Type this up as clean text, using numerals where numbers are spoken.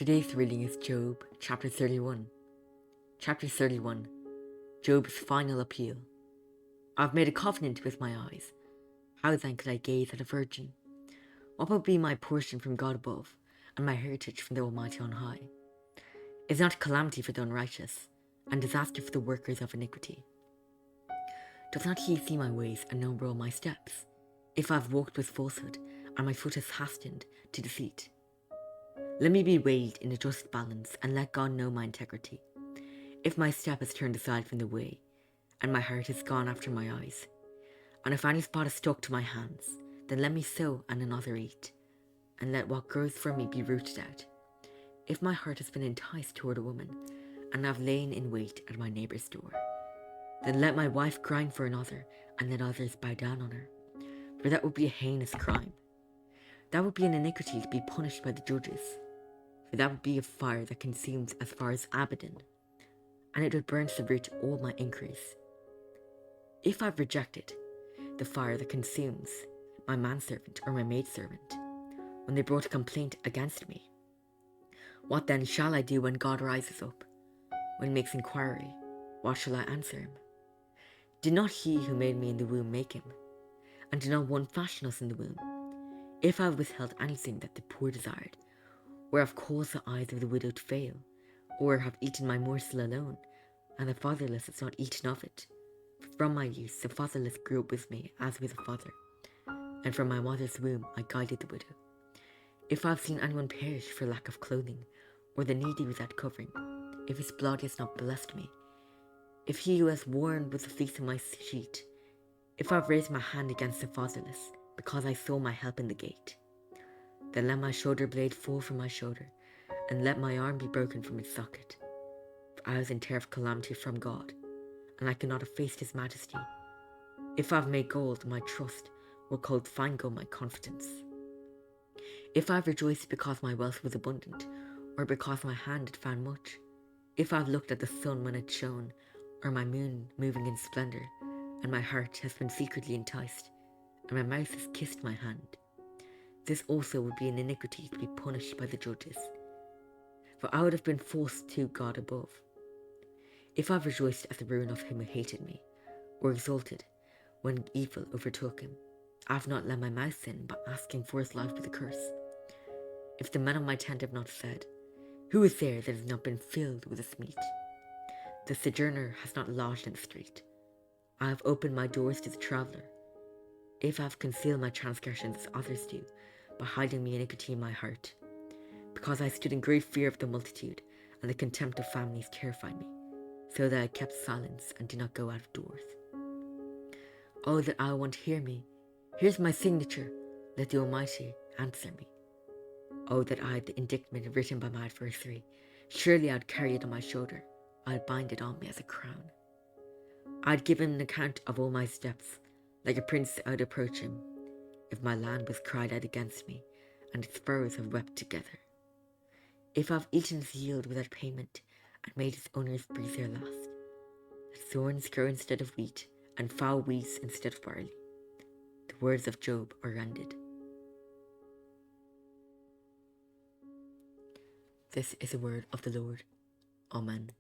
Today's reading is Job, chapter 31. Chapter 31. Job's final appeal. I've made a covenant with my eyes. How then could I gaze at a virgin? What will be my portion from God above, and my heritage from the Almighty on high? Is not calamity for the unrighteous, and disaster for the workers of iniquity? Does not he see my ways and number all my steps? If I have walked with falsehood, and my foot has hastened to deceit? Let me be weighed in a just balance, and let God know my integrity. If my step has turned aside from the way, and my heart has gone after my eyes, and if any spot is stuck to my hands, then let me sow and another eat, and let what grows from me be rooted out. If my heart has been enticed toward a woman, and I have lain in wait at my neighbour's door, then let my wife grind for another, and let others bow down on her. For that would be a heinous crime. That would be an iniquity to be punished by the judges. For that would be a fire that consumes as far as Abaddon, and it would burn to the root all my increase. If I've rejected the fire that consumes my manservant or my maidservant, when they brought a complaint against me, what then shall I do when God rises up? When he makes inquiry, what shall I answer him? Did not he who made me in the womb make him? And did not one fashion us in the womb? If I have withheld anything that the poor desired, or have caused the eyes of the widow to fail, or have eaten my morsel alone, and the fatherless has not eaten of it. From my youth the fatherless grew up with me as with a father, and from my mother's womb I guided the widow. If I have seen anyone perish for lack of clothing, or the needy without covering, if his blood has not blessed me, if he who has worn with the fleece of my sheet, if I have raised my hand against the fatherless, because I saw my help in the gate, then let my shoulder blade fall from my shoulder, and let my arm be broken from its socket. For I was in terror of calamity from God, and I cannot have faced his majesty. If I have made gold my trust, or called fine gold my confidence, if I have rejoiced because my wealth was abundant, or because my hand had found much, if I have looked at the sun when it shone, or my moon moving in splendour, and my heart has been secretly enticed, and my mouth has kissed my hand, this also would be an iniquity to be punished by the judges. For I would have been false to God above. If I have rejoiced at the ruin of him who hated me, or exulted when evil overtook him, I have not let my mouth sin by asking for his life with a curse. If the men of my tent have not said, who is there that has not been filled with his meat? The sojourner has not lodged in the street. I have opened my doors to the traveller. If I have concealed my transgressions as others do, by hiding me iniquity in my heart, because I stood in great fear of the multitude, and the contempt of families terrified me, so that I kept silence and did not go out of doors. Oh, that I want to hear me. Here's my signature. Let the Almighty answer me. Oh, that I had the indictment written by my adversary. Surely I'd carry it on my shoulder. I'd bind it on me as a crown. I'd give him an account of all my steps. Like a prince I'd approach him, if my land was cried out against me, and its furrows have wept together. If I've eaten its yield without payment, and made its owners breathe their last, that thorns grow instead of wheat, and foul weeds instead of barley. The words of Job are ended. This is the word of the Lord. Amen.